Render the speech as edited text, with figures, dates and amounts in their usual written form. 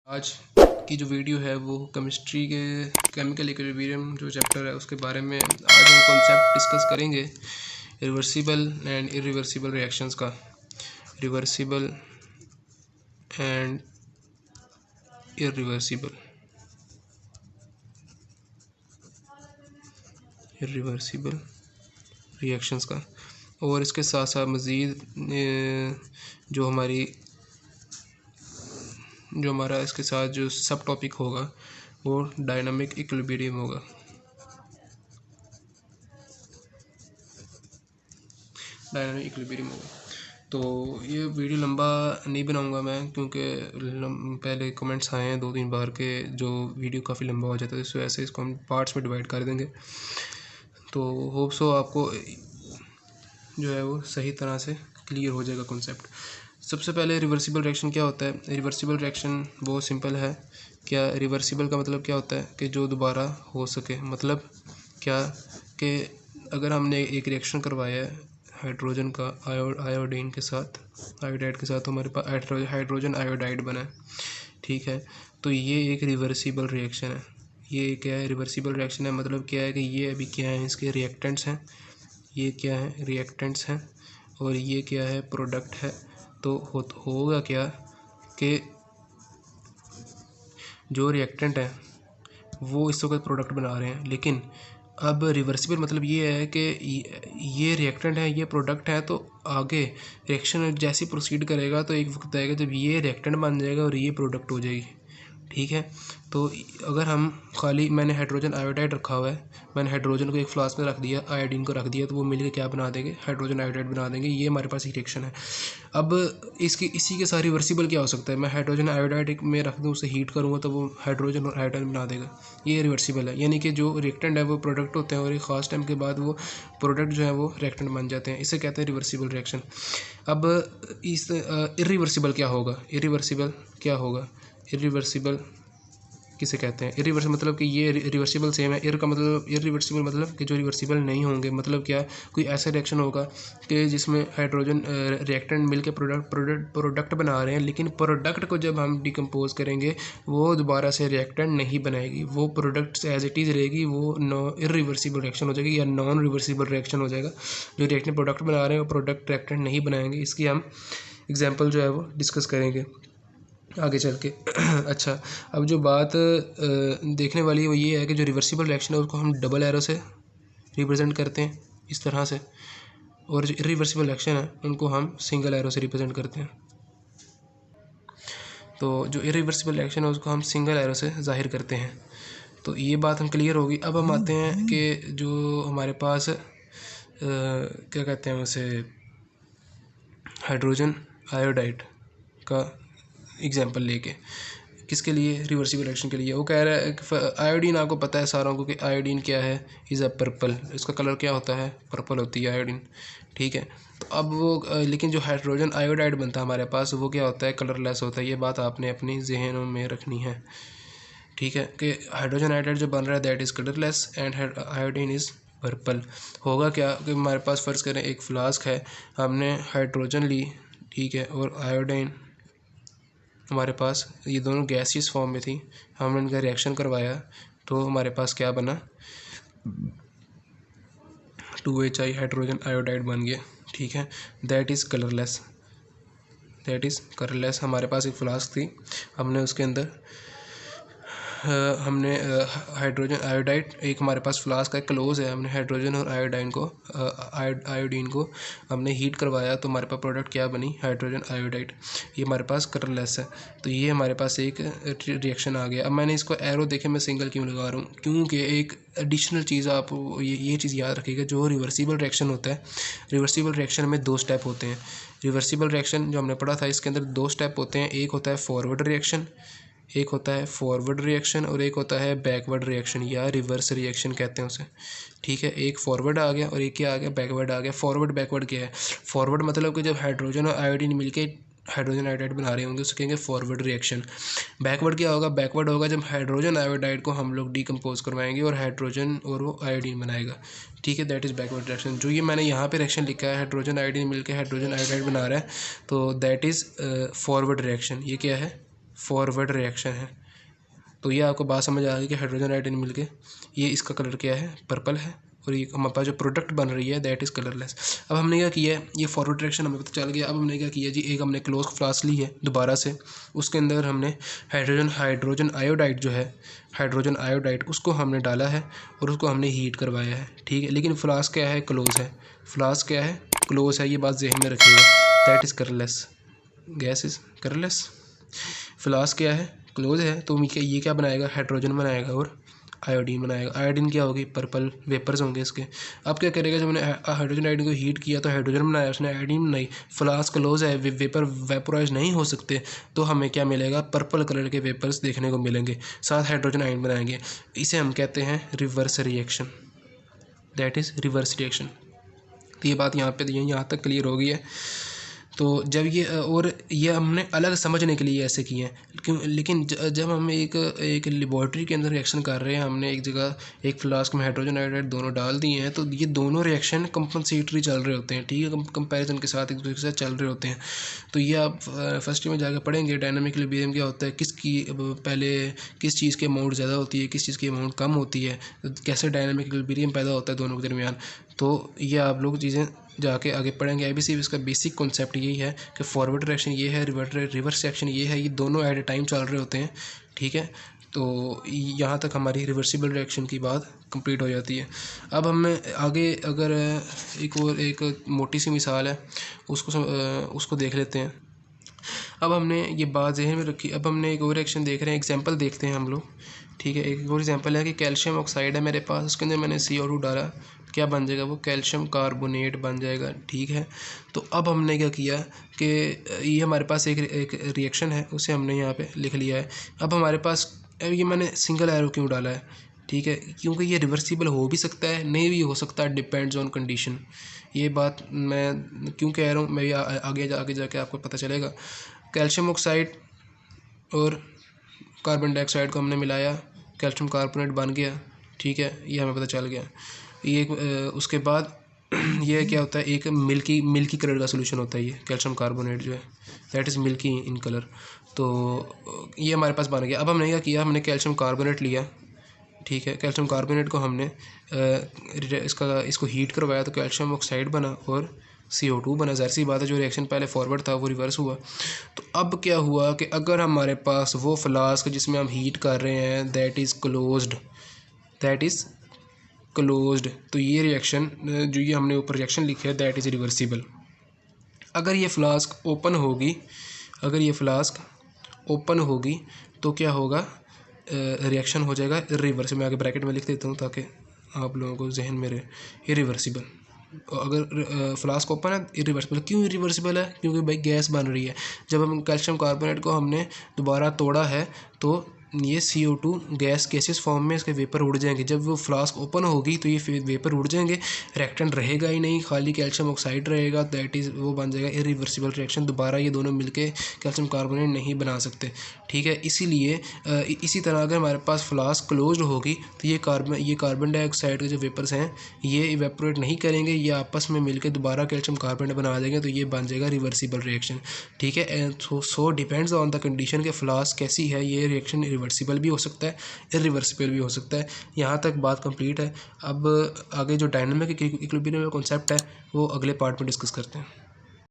आज की जो वीडियो है वो केमिस्ट्री के केमिकल इक्विलिब्रियम जो चैप्टर है उसके बारे में आज हम कॉन्सेप्ट डिस्कस करेंगे रिवर्सिबल एंड इरिवर्सिबल रिएक्शंस का। Reversible and irreversible irreversible reactions का, और इसके साथ साथ मज़ीद जो हमारा इसके साथ जो सब टॉपिक होगा वो डायनामिक इक्विलिब्रियम होगा। डायनामिक इक्विलिब्रियम होगा। तो ये वीडियो लंबा नहीं बनाऊंगा मैं, क्योंकि पहले कमेंट्स आए हैं 2-3 बार के जो वीडियो काफ़ी लंबा हो जाता है, इस वजह से इसको हम पार्ट्स में डिवाइड कर देंगे। तो होप सो आपको जो है वो सही तरह से क्लियर हो जाएगा कॉन्सेप्ट। सबसे पहले रिवर्सिबल रिएक्शन क्या होता है। रिवर्सिबल रिएक्शन बहुत सिंपल है। क्या रिवर्सिबल का मतलब क्या होता है कि जो दोबारा हो सके। मतलब क्या कि अगर हमने एक रिएक्शन करवाया है हाइड्रोजन का आयोडीन के साथ, आयोडाइड के साथ, तो हमारे पास हाइड्रोजन आयोडाइड बना है, ठीक है। तो ये एक रिवर्सिबल रिएक्शन है। ये क्या है, रिवर्सिबल रिएक्शन है। मतलब क्या है कि ये अभी क्या है, इसके रिएक्टेंट्स हैं, ये क्या है, रिएक्टेंट्स हैं, और ये क्या है, प्रोडक्ट है। तो होगा क्या कि जो रिएक्टेंट है वो इस वक्त प्रोडक्ट बना रहे हैं, लेकिन अब रिवर्सिबल मतलब ये है कि ये रिएक्टेंट है, ये प्रोडक्ट है, तो आगे रिएक्शन जैसे प्रोसीड करेगा तो एक वक्त आएगा जब ये रिएक्टेंट बन जाएगा और ये प्रोडक्ट हो जाएगी, ठीक है। तो अगर हम मैंने हाइड्रोजन आयोडाइड रखा हुआ है, मैंने हाइड्रोजन को एक फ्लास्क में रख दिया, आयोडीन को रख दिया, तो वो मिलकर क्या बना देंगे, हाइड्रोजन आयोडाइड बना देंगे। ये हमारे पास एक रिएक्शन है। अब इसी के साथ रिवर्सिबल क्या हो सकता है, मैं हाइड्रोजन आयोडाइड में रख दूँ, उसे हीट करूँगा तो वो हाइड्रोजन और आयोडाइड बना देगा। ये रिवर्सिबल है, यानी कि जो रिएक्टेंट है वो प्रोडक्ट होते हैं और एक ख़ास टाइम के बाद वो प्रोडक्ट जो है वो रिएक्टेंट बन जाते हैं। इसे कहते हैं रिवर्सिबल रिएक्शन। अब इस इरिवर्सिबल क्या होगा, इरिवर्सिबल क्या होगा, इरिवर्सिबल किसे कहते हैं। इरिवर्सिबल मतलब कि ये रिवर्सिबल सेम है। इर का मतलब, इरिवर्सिबल मतलब कि जो रिवर्सिबल नहीं होंगे। मतलब क्या, कोई ऐसा रिएक्शन होगा कि जिसमें हाइड्रोजन रिएक्टेंट मिलके प्रोडक्ट बना रहे हैं, लेकिन प्रोडक्ट को जब हम डिकम्पोज करेंगे वो दोबारा से रिएक्टेंट नहीं बनाएगी, वो प्रोडक्ट एज इट इज़ रहेगी, वो इरिवर्सिबल रिएक्शन हो जाएगी या नॉन रिवर्सिबल रिएक्शन हो जाएगा। जो रिएक्टेंट प्रोडक्ट बना रहे हैं वो प्रोडक्ट रिएक्टेंट नहीं बनाएंगे। इसकी हम एग्जाम्पल जो है वो डिस्कस करेंगे आगे चल के। अच्छा, अब जो बात देखने वाली है वो ये है कि जो रिवर्सिबल रिएक्शन है उसको हम डबल एरो से रिप्रेजेंट करते हैं इस तरह से, और जो इरिवर्सिबल रिएक्शन है उनको हम सिंगल एरो से रिप्रेजेंट करते हैं। तो जो इरिवर्सिबल रिएक्शन है उसको हम सिंगल एरो से जाहिर करते हैं। तो ये बात हम क्लियर होगी। अब हम आते हैं कि जो हमारे पास क्या कहते हैं उसे, हाइड्रोजन आयोडाइड का एग्जांपल लेके, किसके लिए, रिवर्सिबल रिएक्शन के लिए। वो कह रहा है कि आयोडीन, आपको पता है सारों को कि आयोडीन क्या है, इज़ अ पर्पल। इसका कलर क्या होता है, पर्पल होती है आयोडीन, ठीक है। तो अब वो लेकिन जो हाइड्रोजन आयोडाइड बनता है हमारे पास वो क्या होता है, कलरलेस होता है। ये बात आपने अपनी जहनों में रखनी है, ठीक है, कि हाइड्रोजन आयोडाइड जो बन रहा है that is colourless and iodine is purple. होगा क्या कि हमारे पास फ़र्ज़ करें एक फ्लास्क है, हमने हाइड्रोजन ली, ठीक है, और आयोडीन हमारे पास, ये दोनों गैसियस फॉर्म में थी, हमने इनका रिएक्शन करवाया तो हमारे पास क्या बना, 2HI हाइड्रोजन आयोडाइड बन गया, ठीक है। That is colourless, that is colourless. हमारे पास एक फ्लास्क थी, हमने उसके अंदर हमने हाइड्रोजन आयोडाइड, एक हमारे पास फ्लास्क का क्लोज है, हमने हाइड्रोजन और आयोडीन को हमने हीट करवाया तो हमारे पास प्रोडक्ट क्या बनी, हाइड्रोजन आयोडाइड। ये हमारे पास कलरलेस है। तो ये हमारे पास एक रिएक्शन आ गया। अब मैंने इसको एरो देखे मैं सिंगल क्यों लगा रहा हूँ, क्योंकि एक एडिशनल चीज़ आप ये चीज़ याद रखिएगा, जो रिवर्सिबल रिएक्शन होता है, रिवर्सिबल रिएक्शन में 2 स्टेप होते हैं। रिवर्सिबल रिएक्शन जो हमने पढ़ा था इसके अंदर 2 स्टेप होते हैं। एक होता है फॉरवर्ड रिएक्शन, एक होता है फॉरवर्ड रिएक्शन, और एक होता है बैकवर्ड रिएक्शन या रिवर्स रिएक्शन कहते हैं उसे, ठीक है। एक फॉरवर्ड आ गया और एक क्या आ गया, बैकवर्ड आ गया। फॉरवर्ड बैकवर्ड क्या है, फॉरवर्ड मतलब कि जब हाइड्रोजन और आयोडीन मिलके हाइड्रोजन आयोडाइड बना रहे होंगे उसको कहेंगे फॉरवर्ड रिएक्शन। बैकवर्ड क्या होगा, बैकवर्ड होगा जब हाइड्रोजन आयोडाइड को हम लोग डिकम्पोज करवाएंगे और हाइड्रोजन और वो आयोडीन बनाएगा, ठीक है। That is backward reaction. जो ये मैंने यहाँ पे रिएक्शन लिखा है, हाइड्रोजन आयोडीन मिलकर हाइड्रोजन आयोडाइड बना रहा है, तो दैट इज़ फॉरवर्ड रिएक्शन। ये क्या है, फॉरवर्ड रिएक्शन है। तो ये आपको बात समझ आ गई कि हाइड्रोजन आयोडीन मिलके ये इसका कलर क्या है, पर्पल है, और ये हमारे पास जो प्रोडक्ट बन रही है दैट इज़ कलरलेस। अब हमने क्या किया है, ये फॉरवर्ड डायरेक्शन हमें पता चल गया। अब हमने क्या किया जी, एक हमने क्लोज फ्लास्क ली है दोबारा से, उसके अंदर हमने हाइड्रोजन आयोडाइड जो है, हाइड्रोजन आयोडाइड उसको हमने डाला है और उसको हमने हीट करवाया है, ठीक है। लेकिन फ्लास्क क्या है, क्लोज है, फ्लास्क क्या है, क्लोज है, ये बात जहन में रखिएगा। That is colourless, gas is colourless. Flask क्या है, क्लोज है, तो ये क्या बनाएगा, हाइड्रोजन बनाएगा और आयोडीन बनाएगा। आयोडीन क्या होगी, पर्पल वेपर्स होंगे इसके। अब क्या करेगा, जब मैंने हाइड्रोजन आयोडीन को हीट किया तो हाइड्रोजन बनाया, उसने आयोडीन बनाई, फ्लास्क क्लोज है, वेपर वेपोराइज नहीं हो सकते, तो हमें क्या मिलेगा, पर्पल कलर के वेपर्स देखने को मिलेंगे, साथ हाइड्रोजन आयन बनाएंगे। इसे हम कहते हैं reverse reaction, that is reverse reaction. तो ये बात यहाँ तक क्लियर हो गई है। तो जब ये और ये हमने अलग समझने के लिए ऐसे किए हैं, क्यों, लेकिन जब हम एक लेबॉर्ट्री के अंदर रिएक्शन कर रहे हैं, हमने एक जगह एक फ्लास्क में हाइड्रोजन आयोडाइड दोनों डाल दिए हैं, तो ये दोनों रिएक्शन कंपनसेटरी चल रहे होते हैं, ठीक है, कंपैरिजन के साथ एक दूसरे के साथ चल रहे होते हैं। तो ये आप फर्स्ट में जाकर पढ़ेंगे डायनामिक इक्विलिब्रियम क्या होता है, किसकी पहले किस चीज़ की अमाउंट ज़्यादा होती है, किस चीज़ की अमाउंट कम होती है, कैसे डायनामिक इक्विलिब्रियम पैदा होता है दोनों के दरमियान। तो ये आप लोग चीज़ें जाके आगे पढ़ेंगे। IBC इसका बेसिक कॉन्सेप्ट यही है कि फॉरवर्ड रिएक्शन ये है, रिवर्स रिएक्शन ये है, ये दोनों एट ए टाइम चल रहे होते हैं, ठीक है। तो यहाँ तक हमारी रिवर्सिबल रिएक्शन की बात कंप्लीट हो जाती है। अब हमें आगे अगर एक मोटी सी मिसाल है उसको देख लेते हैं। अब हमने ये बात जहन में रखी। अब हमने एक और रिएक्शन देख रहे हैं, एग्जांपल देखते हैं हम लोग, ठीक है। एक और एग्जांपल है कि कैल्शियम ऑक्साइड है मेरे पास, उसके अंदर मैंने CO2 डाला, क्या बन जाएगा, वो कैल्शियम कार्बोनेट बन जाएगा, ठीक है। तो अब हमने क्या किया कि ये हमारे पास एक रिएक्शन है, उसे हमने यहाँ पे लिख लिया है। अब हमारे पास ये मैंने सिंगल एरो क्यों डाला है, ठीक है, क्योंकि ये रिवर्सिबल हो भी सकता है, नहीं भी हो सकता, डिपेंड्स ऑन कंडीशन। ये बात मैं क्यों कह रहा हूँ, मैं आगे जाके आपको पता चलेगा। कैल्शियम ऑक्साइड और कार्बन डाइऑक्साइड को हमने मिलाया, कैल्शियम कार्बोनेट बन गया, ठीक है, ये हमें पता चल गया। ये उसके बाद ये क्या होता है, एक मिल्की कलर का सोल्यूशन होता है ये कैल्शियम कार्बोनेट जो है, that is milky in colour. तो ये हमारे पास बन गया। अब हमने क्या किया, हमने कैल्शियम कार्बोनेट लिया, ठीक है, कैल्शियम कार्बोनेट को हमने इसको हीट करवाया तो कैल्शियम ऑक्साइड बना और CO2 बना। ज़ाहिर सी बात है, जो रिएक्शन पहले फॉरवर्ड था वो रिवर्स हुआ। तो अब क्या हुआ कि अगर हमारे पास वो फ्लास्क जिसमें हम हीट कर रहे हैं दैट इज़ क्लोज्ड, तो ये रिएक्शन जो ये हमने ऊपर रिएक्शन लिखी है दैट इज़ रिवर्सिबल। अगर ये फ्लास्क ओपन होगी तो क्या होगा, रिएक्शन हो जाएगा इरिवर्सिबल। मैं आगे ब्रैकेट में लिख देता हूँ ताकि आप लोगों को जहन में रहे। इरिवर्सिबल, अगर फ्लास्क ओपन है इरिवर्सिबल। क्यों इरिवर्सिबल है, क्योंकि भाई गैस बन रही है। जब हम कैल्शियम कार्बोनेट को हमने दोबारा तोड़ा है तो ये CO2 गैसेस फॉर्म में इसके वेपर उड़ जाएंगे। जब वो फ्लास्क ओपन होगी तो ये वेपर उड़ जाएंगे, रिएक्टेंट रहेगा ही नहीं, खाली कैल्शियम ऑक्साइड रहेगा, दैट इज़ वो बन जाएगा इरिवर्सिबल रिएक्शन। दोबारा ये दोनों मिलके कैल्शियम कार्बोनेट नहीं बना सकते, ठीक है। इसीलिए इसी तरह अगर हमारे पास फ्लास्क क्लोज्ड होगी तो ये कार्बन डाइऑक्साइड के जो वेपर्स हैं ये इवेपोरेट नहीं करेंगे, ये आपस में मिलकर दोबारा कैल्शियम कार्बोनेट बना देंगे, तो ये बन जाएगा रिवर्सिबल रिएक्शन, ठीक है। So depends on the condition के फ्लास्क कैसी है, ये रिएक्शन रिवर्सिबल भी हो सकता है, इरिवर्सिबल भी हो सकता है। यहाँ तक बात कंप्लीट है। अब आगे जो डायनामिक इक्विलिब्रियम कॉन्सेप्ट है वो अगले पार्ट में डिस्कस करते हैं।